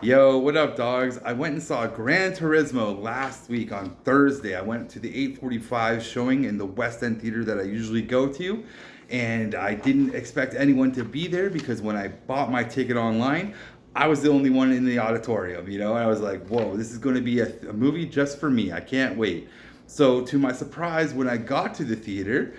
Yo, what up, dogs? I went and saw Gran Turismo last week on Thursday. I went to the 8:45 showing in the West End theater that I usually go to, and I didn't expect anyone to be there because when I bought my ticket online, I was the only one in the auditorium. And I was like, "Whoa, this is going to be a movie just for me. I can't wait." So, to my surprise, when I got to the theater,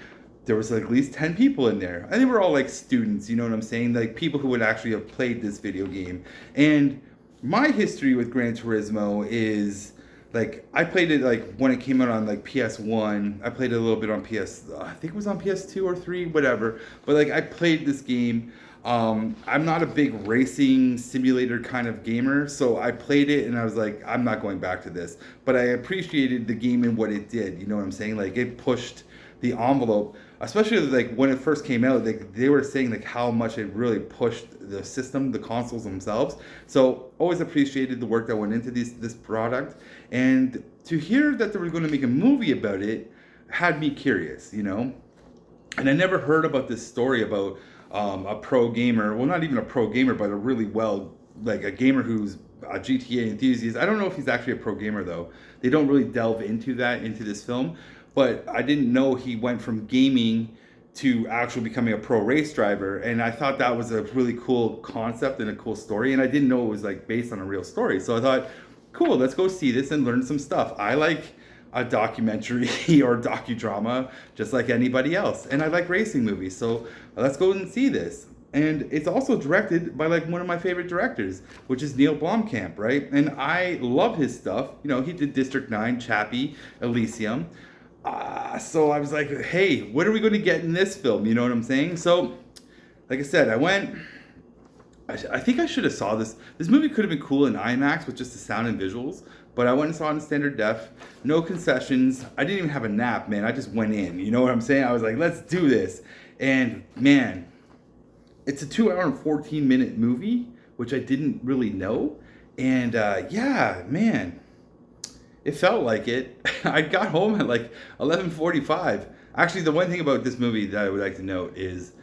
there was like at least 10 people in there, and they were all like students. You know what I'm saying? Like people who would actually have played this video game. And my history with Gran Turismo is like I played it like when it came out on like PS1. I played it a little bit on I think it was on PS2 or 3, whatever. But like I played this game. I'm not a big racing simulator kind of gamer, so I played it and I was like, I'm not going back to this. But I appreciated the game and what it did. You know what I'm saying? Like it pushed the envelope, especially like when it first came out. Like they were saying like how much it really pushed the system, the consoles themselves. So always appreciated the work that went into this product, and to hear that they were going to make a movie about it had me curious. And I never heard about this story about a pro gamer. Well, not even a pro gamer, but a really like a gamer who's a GTA enthusiast. I don't know if he's actually a pro gamer though. They don't really delve into that into this film, but I didn't know he went from gaming to actually becoming a pro race driver, and I thought that was a really cool concept and a cool story, and I didn't know it was like based on a real story. So I thought, cool, let's go see this and learn some stuff. I like a documentary or docudrama just like anybody else, and I like racing movies, so let's go and see this. And it's also directed by like one of my favorite directors, which is Neill Blomkamp, right? And I love his stuff. He did District 9, Chappie, Elysium. So I was like, hey, what are we going to get in this film? You know what I'm saying? So, like I said, I went. I think I should have saw this. This movie could have been cool in IMAX with just the sound and visuals, but I went and saw it in standard def. No concessions. I didn't even have a nap, man. I just went in. You know what I'm saying? I was like, let's do this. And man, it's a 2 hour and 14-minute movie, which I didn't really know. And yeah, man, it felt like it. I got home at like 11:45. Actually, the one thing about this movie that I would like to note is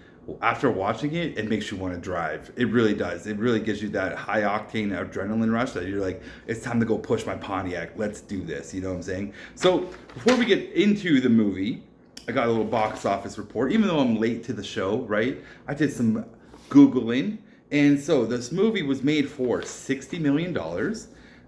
after watching it, it makes you want to drive. It really does. It really gives you that high octane adrenaline rush that you're like, it's time to go push my Pontiac. Let's do this. You know what I'm saying? So before we get into the movie, I got a little box office report. Even though I'm late to the show, right? I did some Googling. And so this movie was made for $60 million.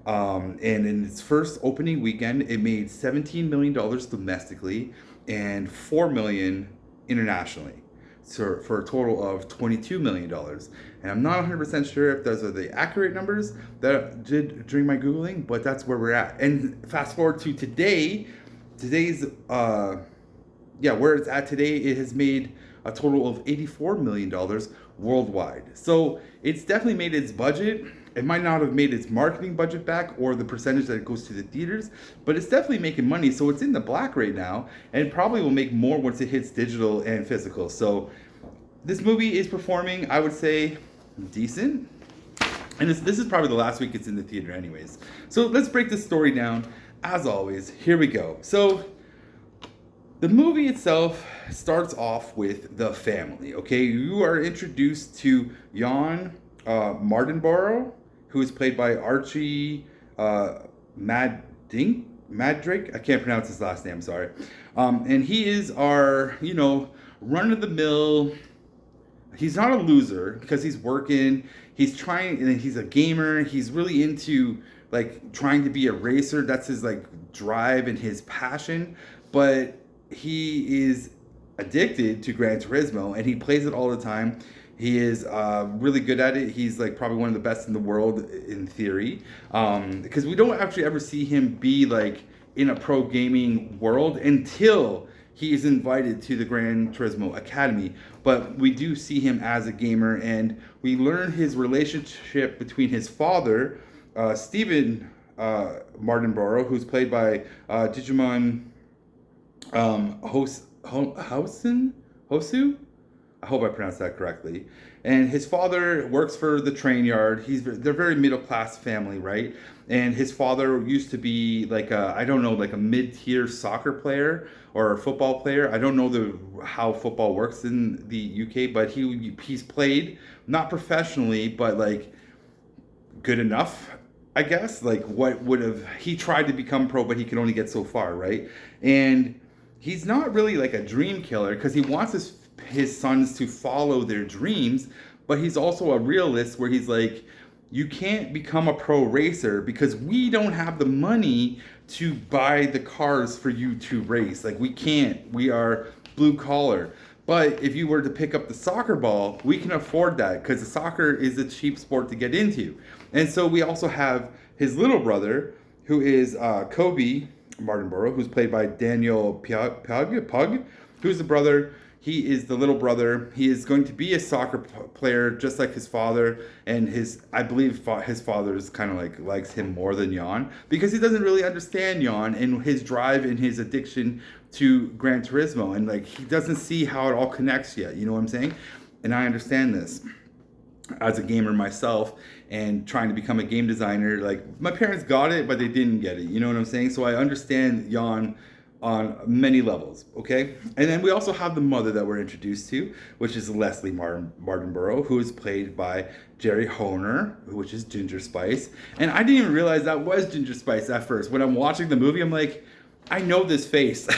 And in its first opening weekend, it made $17 million domestically and $4 million internationally. So for a total of $22 million. And I'm not 100% sure if those are the accurate numbers that I did during my Googling, but that's where we're at. And fast forward to today's where it's at today, it has made a total of $84 million worldwide. So it's definitely made its budget. It might not have made its marketing budget back or the percentage that it goes to the theaters, but it's definitely making money. So it's in the black right now, and it probably will make more once it hits digital and physical. So this movie is performing, I would say, decent. And this is probably the last week it's in the theater anyways. So let's break this story down. As always, here we go. So the movie itself starts off with the family, okay? You are introduced to Jan Mardenborough, who is played by Archie Madrick. I can't pronounce his last name, sorry. And he is our, run-of-the-mill. He's not a loser because he's working. He's trying, and he's a gamer. He's really into like trying to be a racer. That's his like drive and his passion. But he is addicted to Gran Turismo, and he plays it all the time. He is really good at it. He's like probably one of the best in the world in theory, because we don't actually ever see him be like in a pro gaming world until he is invited to the Gran Turismo Academy. But we do see him as a gamer, and we learn his relationship between his father, Stephen Mardenborough, who's played by Djimon Hounsou. I hope I pronounced that correctly. And his father works for the train yard. They're very middle class family, right? And his father used to be like like a mid tier soccer player or a football player. I don't know how football works in the UK, but he's played not professionally, but like good enough, I guess. Like, what would have he tried to become pro, but he could only get so far, right? And he's not really like a dream killer because he wants his sons to follow their dreams, but he's also a realist where he's like, you can't become a pro racer because we don't have the money to buy the cars for you to race. Like, we can't. We are blue collar. But if you were to pick up the soccer ball, we can afford that because the soccer is a cheap sport to get into. And so we also have his little brother, who is Kobe Martinborough, who's played by Daniel Pug, who's the brother. He is the little brother. He is going to be a soccer player just like his father, and I believe his father's kind of like likes him more than Jan because he doesn't really understand Jan and his drive and his addiction to Gran Turismo, and like he doesn't see how it all connects yet. You know what I'm saying? And I understand this as a gamer myself and trying to become a game designer. Like, my parents got it, but they didn't get it. You know what I'm saying? So I understand Jan on many levels, okay? And then we also have the mother that we're introduced to, which is Leslie Martinborough, who is played by Geri, which is Ginger Spice. And I didn't even realize that was Ginger Spice at first. When I'm watching the movie, I'm like, I know this face.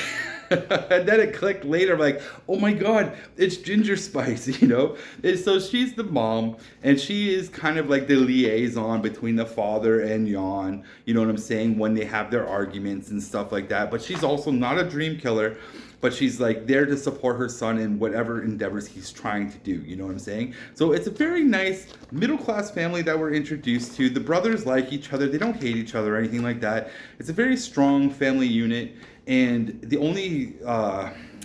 And then it clicked later. I'm like, oh my God, it's Ginger Spice, you know? And so she's the mom, and she is kind of like the liaison between the father and Jan, you know what I'm saying, when they have their arguments and stuff like that. But she's also not a dream killer, but she's like there to support her son in whatever endeavors he's trying to do, you know what I'm saying? So it's a very nice middle-class family that we're introduced to. The brothers like each other. They don't hate each other or anything like that. It's a very strong family unit. And the only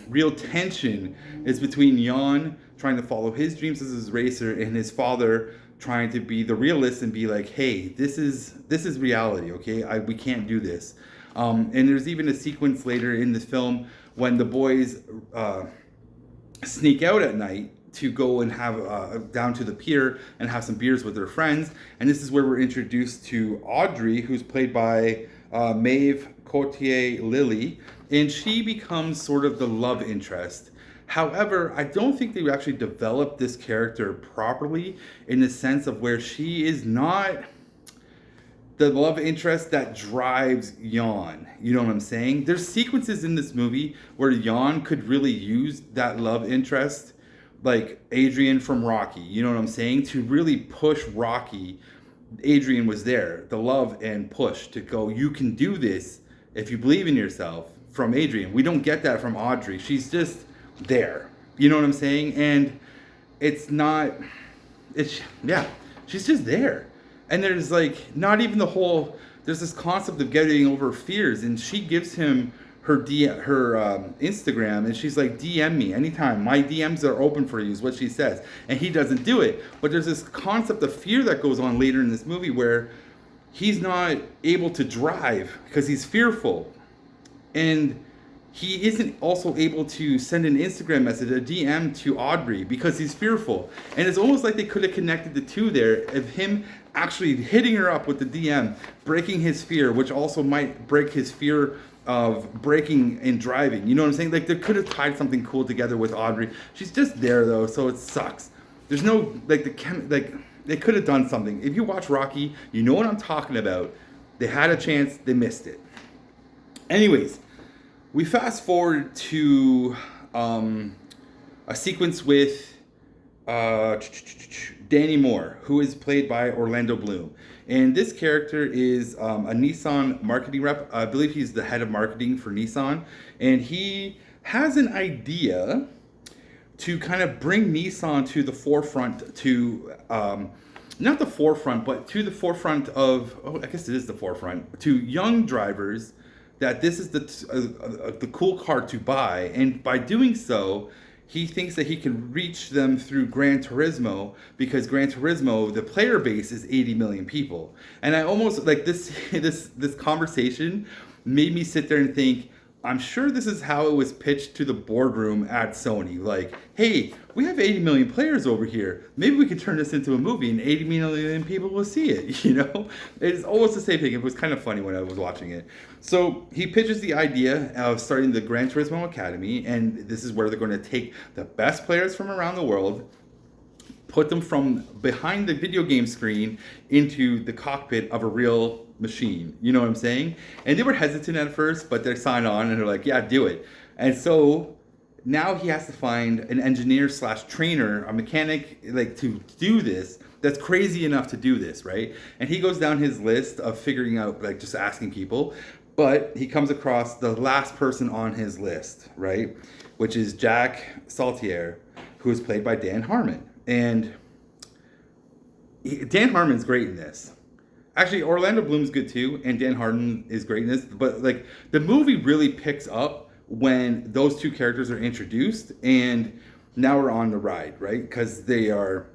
real tension is between Jan trying to follow his dreams as a racer and his father trying to be the realist and be like, hey, this is reality, okay? We can't do this. And there's even a sequence later in the film when the boys sneak out at night to go and have down to the pier and have some beers with their friends. And this is where we're introduced to Audrey, who's played by Maeve Courtier-Lilley, and she becomes sort of the love interest. However, I don't think they actually developed this character properly in the sense of where she is not the love interest that drives Jan. You know what I'm saying? There's sequences in this movie where Jan could really use that love interest, like Adrian from Rocky, you know what I'm saying, to really push Rocky. Adrian was there, the love and push to go, you can do this if you believe in yourself, from Adrian. We don't get that from Audrey. She's just there. You know what I'm saying? And she's just there. And there's like, not even there's this concept of getting over fears, and she gives him her Instagram, and she's like, DM me anytime. My DMs are open for you, is what she says. And he doesn't do it. But there's this concept of fear that goes on later in this movie where he's not able to drive because he's fearful. And he isn't also able to send an Instagram message, a DM to Audrey because he's fearful. And it's almost like they could have connected the two there of him actually hitting her up with the DM, breaking his fear, which also might break his fear of braking and driving. You know what I'm saying? Like, they could have tied something cool together with Audrey. She's just there though, so it sucks. There's no, like, they could have done something. If you watch Rocky, you know what I'm talking about. They had a chance, they missed it. Anyways, we fast forward to a sequence with Danny Moore, who is played by Orlando Bloom. And this character is a Nissan marketing rep. I believe he's the head of marketing for Nissan. And he has an idea to kind of bring Nissan to the forefront, to not the forefront, but to the forefront of, I guess it is the forefront, to young drivers, that this is the cool car to buy. And by doing so, he thinks that he can reach them through Gran Turismo, because Gran Turismo, the player base is 80 million people. And I almost, like, this conversation made me sit there and think, I'm sure this is how it was pitched to the boardroom at Sony. Like, hey, we have 80 million players over here. Maybe we could turn this into a movie and 80 million people will see it, you know? It's almost the same thing. It was kind of funny when I was watching it. So he pitches the idea of starting the Gran Turismo Academy, and this is where they're going to take the best players from around the world, put them from behind the video game screen into the cockpit of a real machine. You know what I'm saying? And they were hesitant at first, but they're signed on and they're like, yeah, do it. And so now he has to find an engineer slash trainer, a mechanic, like to do this, that's crazy enough to do this, right? And he goes down his list of figuring out, like just asking people, but he comes across the last person on his list, right? Which is Jack Saltier, who is played by Dan Harmon. And Dan Harmon's great in this. Actually, Orlando Bloom's good too, and Dan Harmon is great in this. But like the movie really picks up when those two characters are introduced, and now we're on the ride, right? Because they are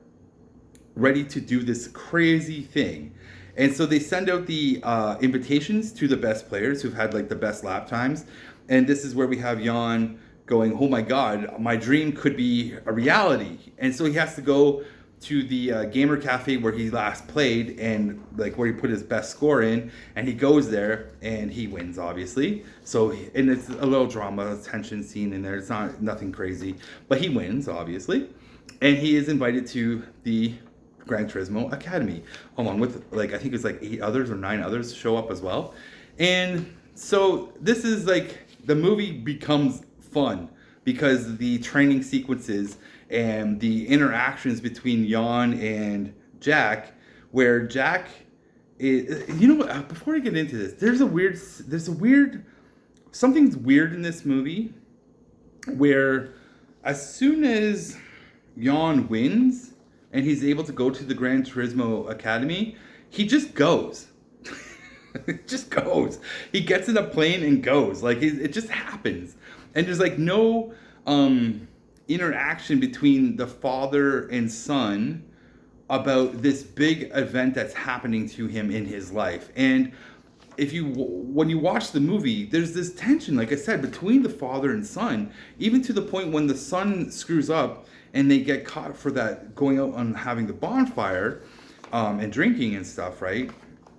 ready to do this crazy thing. And so they send out the invitations to the best players who've had like the best lap times. And this is where we have Jan going, oh my God, my dream could be a reality. And so he has to go to the gamer cafe where he last played and like where he put his best score in. And he goes there and he wins, obviously. So, and it's a little drama, tension scene in there. It's not nothing crazy, but he wins, obviously. And he is invited to the Gran Turismo Academy, along with like I think it's like 8 others or 9 others show up as well. And so this is like the movie becomes fun because the training sequences and the interactions between Jan and Jack, where Jack is, you know what, before I get into this, something's weird in this movie where as soon as Jan wins and he's able to go to the Gran Turismo Academy, he just goes. It just goes. He gets in a plane and goes. Like, it just happens. And there's, like, no interaction between the father and son about this big event that's happening to him in his life. And when you watch the movie, there's this tension, like I said, between the father and son, even to the point when the son screws up and they get caught for that, going out on having the bonfire and drinking and stuff, right?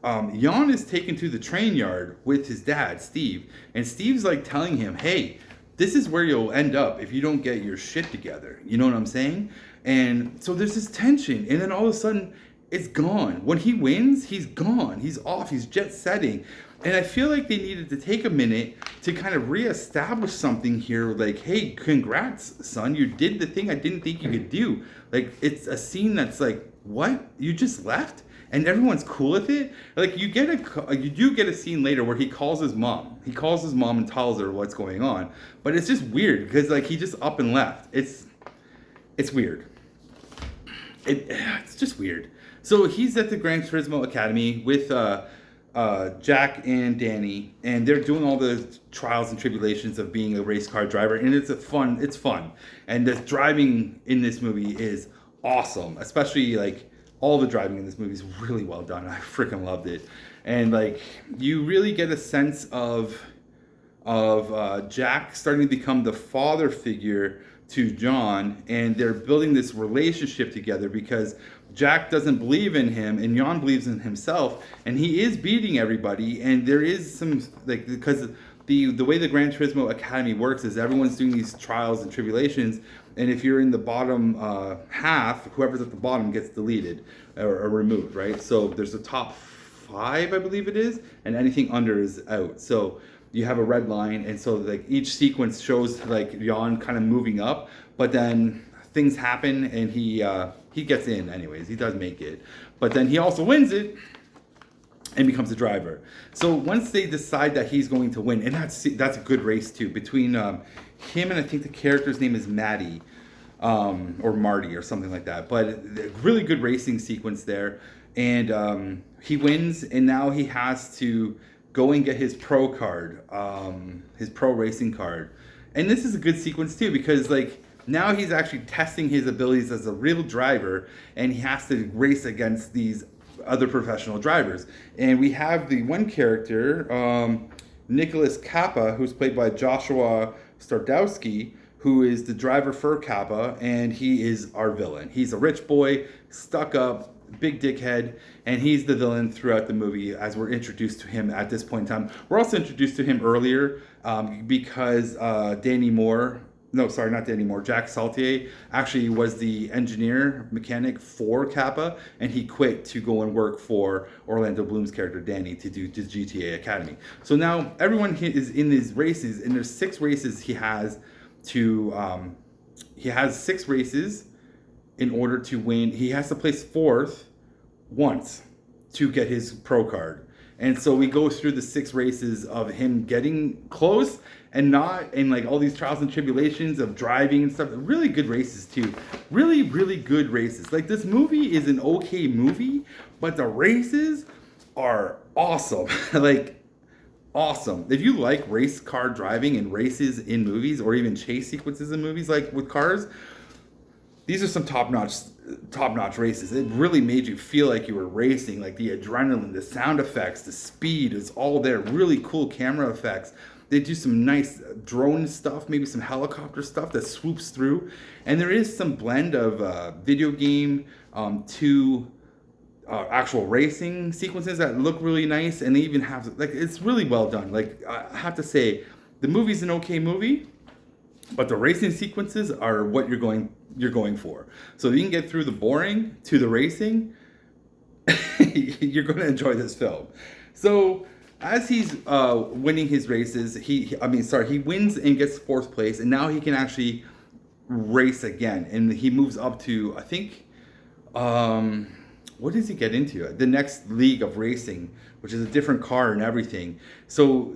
Jan is taken to the train yard with his dad, Steve. And Steve's like telling him, hey, this is where you'll end up if you don't get your shit together. You know what I'm saying? And so there's this tension. And then all of a sudden, it's gone. When he wins, he's gone. He's off. He's jet setting. And I feel like they needed to take a minute to kind of reestablish something here. Like, hey, congrats, son. You did the thing I didn't think you could do. Like, it's a scene that's like, what? You just left? And everyone's cool with it? Like, you do get a scene later where he calls his mom. He calls his mom and tells her what's going on. But it's just weird because, like, he just up and left. It's weird. It's just weird. So he's at the Gran Turismo Academy with Jack and Danny, and they're doing all the trials and tribulations of being a race car driver, and it's fun. And the driving in this movie is awesome, especially like all the driving in this movie is really well done. I freaking loved it. And like you really get a sense of Jack starting to become the father figure to John, and they're building this relationship together because Jack doesn't believe in him and Jan believes in himself, and he is beating everybody. And there is some, like, because the way the Gran Turismo Academy works is everyone's doing these trials and tribulations, and if you're in the bottom half, whoever's at the bottom gets deleted or removed, right? So there's a top 5, I believe it is, and anything under is out. So you have a red line, and so like each sequence shows like Jan kind of moving up, but then things happen and he gets in anyways. He does make it, but then he also wins it and becomes a driver. So once they decide that he's going to win, and that's a good race too between him and I think the character's name is Maddie or Marty or something like that. But really good racing sequence there, and he wins, and now he has to go and get his pro card, his pro racing card. And this is a good sequence too because like now he's actually testing his abilities as a real driver, and he has to race against these other professional drivers. And we have the one character, Nicholas Kappa, who's played by Joshua Stradowski, who is the driver for Kappa, and he is our villain. He's a rich boy, stuck up, big dickhead, and he's the villain throughout the movie as we're introduced to him at this point in time. We're also introduced to him earlier because Danny Moore no, sorry, not anymore. Jack Saltier actually was the engineer mechanic for Kappa, and he quit to go and work for Orlando Bloom's character Danny to do the GTA Academy. So now everyone is in these races, and there's 6 races he has to. He has 6 races in order to win. He has to place 4th once to get his pro card. And so we go through the 6 races of him getting close and not, and like all these trials and tribulations of driving and stuff. Really good races too. Really, really good races. Like, this movie is an okay movie, but the races are awesome. Like, awesome. If you like race car driving and races in movies, or even chase sequences in movies, like with cars, these are some top-notch races. It really made you feel like you were racing. Like, the adrenaline, the sound effects, the speed is all there. Really cool camera effects. They do some nice drone stuff, maybe some helicopter stuff that swoops through. And there is some blend of video game to actual racing sequences that look really nice. And they even have, like, it's really well done. Like, I have to say, the movie's an okay movie, but the racing sequences are what you're going for. So if you can get through the boring to the racing, you're going to enjoy this film. So as he's winning his races, he wins and gets 4th place, and now he can actually race again, and he moves up to, I think, what does he get into? The next league of racing, which is a different car and everything. So,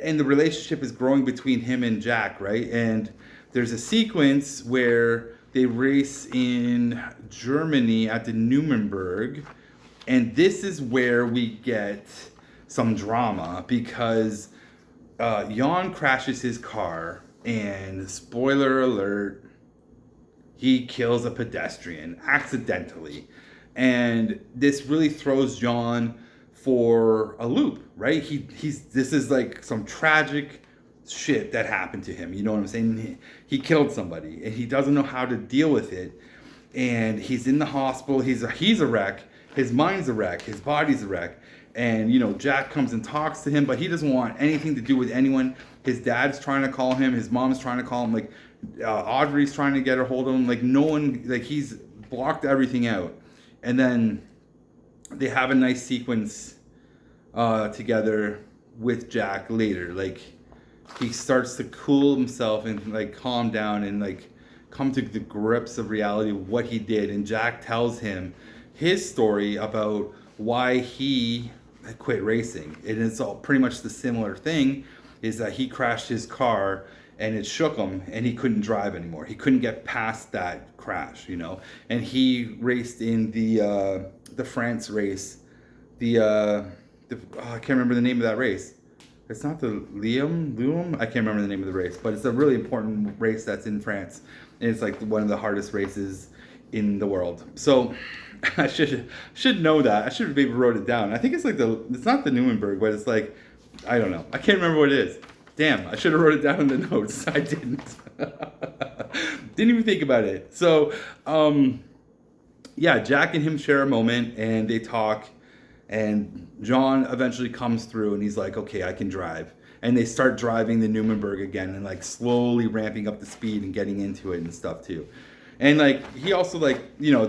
and the relationship is growing between him and Jack, right? And there's a sequence where they race in Germany at the Nuremberg, and this is where we get some drama, because Jan crashes his car, and spoiler alert, he kills a pedestrian accidentally. And this really throws Jan for a loop, right? This is like some tragic shit that happened to him. You know what I'm saying? He killed somebody, and he doesn't know how to deal with it. And he's in the hospital. He's a wreck. His mind's a wreck. His body's a wreck. And, you know, Jack comes and talks to him, but he doesn't want anything to do with anyone. His dad's trying to call him. His mom's trying to call him. Like, Audrey's trying to get a hold of him. Like, no one, like, he's blocked everything out. And then they have a nice sequence together with Jack later. Like, he starts to cool himself and, like, calm down and, like, come to the grips of reality of what he did. And Jack tells him his story about why he quit racing. And it's all pretty much the similar thing, is that he crashed his car and it shook him and he couldn't drive anymore. He couldn't get past that crash, you know. And he raced in the France race. I can't remember the name of that race. It's not the Liam? I can't remember the name of the race, but it's a really important race that's in France. And it's like one of the hardest races in the world. So I should know that. I should have maybe wrote it down. I think it's like it's not the Nuremberg, but it's like, I don't know. I can't remember what it is. Damn, I should have wrote it down in the notes. I didn't. Didn't even think about it. So, yeah, Jack and him share a moment, and they talk, and John eventually comes through, and he's like, okay, I can drive. And they start driving the Nuremberg again, and like slowly ramping up the speed and getting into it and stuff too. And like, he also, like, you know,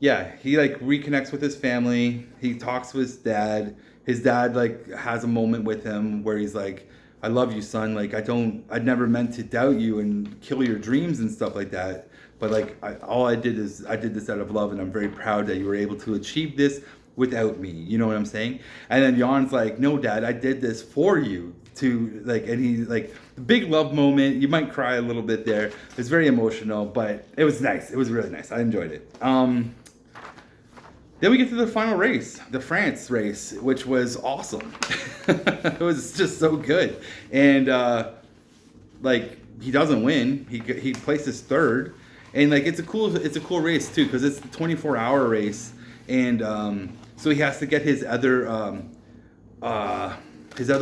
he like reconnects with his family. He talks to his dad. His dad like has a moment with him where he's like, I love you, son. Like, I'd never meant to doubt you and kill your dreams and stuff like that. But like, I did this out of love, and I'm very proud that you were able to achieve this without me. You know what I'm saying? And then Jan's like, no, Dad, I did this for you. To like, and he like, the big love moment. You might cry a little bit there. It's very emotional, but it was nice. It was really nice. I enjoyed it. Then we get to the final race, the France race, which was awesome. It was just so good. And like, he doesn't win. He places 3rd, and like, it's a cool race too, because it's the 24-hour race, and so he has to get his other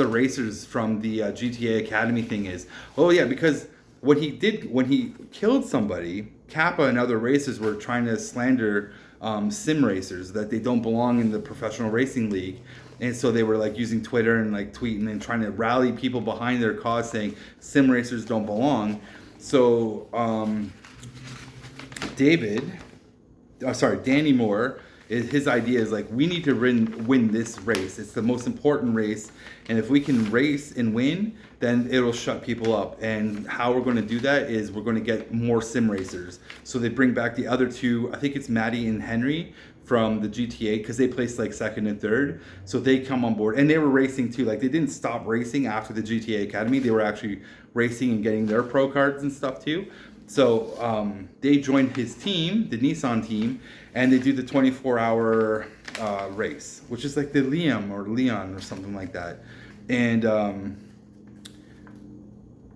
racers from the GTA Academy thing is, oh yeah, because what he did when he killed somebody, Kappa and other racers were trying to slander sim racers, that they don't belong in the professional racing league. And so they were like using Twitter and like tweeting and trying to rally people behind their cause, saying sim racers don't belong. So Danny Moore, his idea is like, we need to win this race. It's the most important race, and if we can race and win, then it'll shut people up. And how we're going to do that is we're going to get more sim racers. So they bring back the other two, I think it's Maddie and Henry from the GTA, because they placed like second and third. So they come on board, and they were racing too. Like, they didn't stop racing after the GTA Academy. They were actually racing and getting their pro cards and stuff too. So they joined his team, the Nissan team, and they do the 24-hour race, which is like the Leon or something like that. And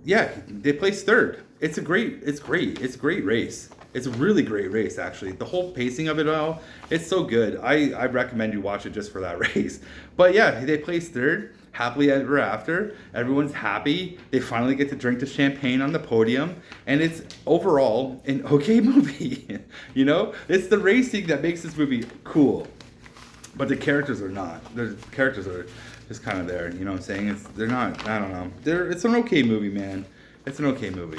yeah, they placed third. It's a great race. It's a really great race, actually. The whole pacing of it all, it's so good. I recommend you watch it just for that race. But yeah, they placed third. Happily ever after. Everyone's happy. They finally get to drink the champagne on the podium. And it's overall an okay movie. You know? It's the racing that makes this movie cool. But the characters are not. The characters are just kind of there. You know what I'm saying? They're not, I don't know. It's an okay movie, man. It's an okay movie.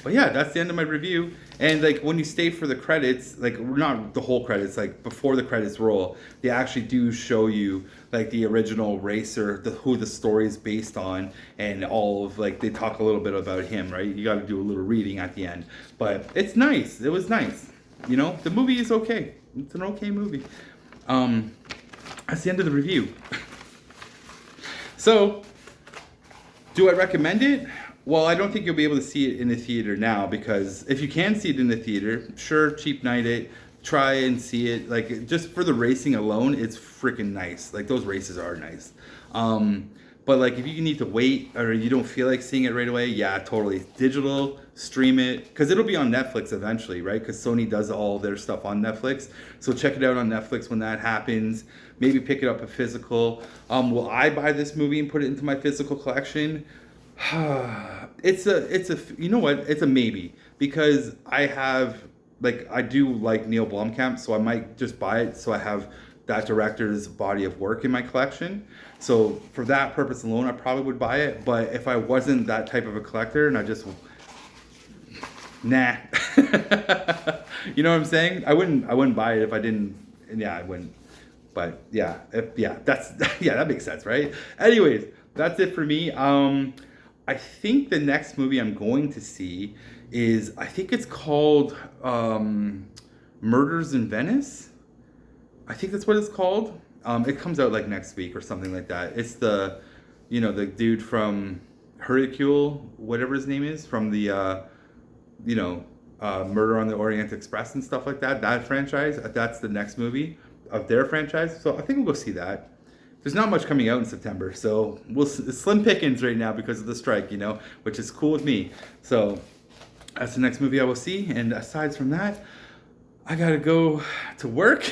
But yeah, that's the end of my review. And like, when you stay for the credits, like, not the whole credits, like before the credits roll, they actually do show you like the original racer, who the story is based on, and all of, like, they talk a little bit about him, right? You got to do a little reading at the end. But it's nice. It was nice. You know, the movie is okay. It's an okay movie. That's the end of the review. So, do I recommend it? Well, I don't think you'll be able to see it in the theater now, because if you can see it in the theater, sure, cheap night it, try and see it. Like, just for the racing alone, it's freaking nice. Like, those races are nice. But like, if you need to wait or you don't feel like seeing it right away, yeah, totally. Digital, stream it, because it'll be on Netflix eventually, right? Because Sony does all their stuff on Netflix. So check it out on Netflix when that happens. Maybe pick it up a physical. Will I buy this movie and put it into my physical collection? It's a you know what, it's a maybe, because I do like Neill Blomkamp, so I might just buy it so I have that director's body of work in my collection. So for that purpose alone, I probably would buy it. But if I wasn't that type of a collector and I just nah you know what I'm saying, I wouldn't buy it if I didn't. Yeah, I wouldn't. But yeah, that's yeah, that makes sense, right? Anyways, that's it for me. I think the next movie I'm going to see is, I think it's called Murders in Venice. I think that's what it's called. It comes out like next week or something like that. It's the dude from Hercule, whatever his name is, from the Murder on the Orient Express and stuff like that. That franchise. That's the next movie of their franchise. So I think we'll go see that. There's not much coming out in September, so it's slim pickings right now because of the strike, which is cool with me. So that's the next movie I will see. And aside from that, I gotta go to work.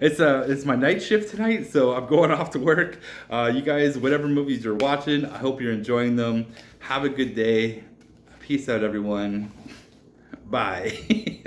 It's my night shift tonight, so I'm going off to work. You guys, whatever movies you're watching, I hope you're enjoying them. Have a good day. Peace out, everyone. Bye.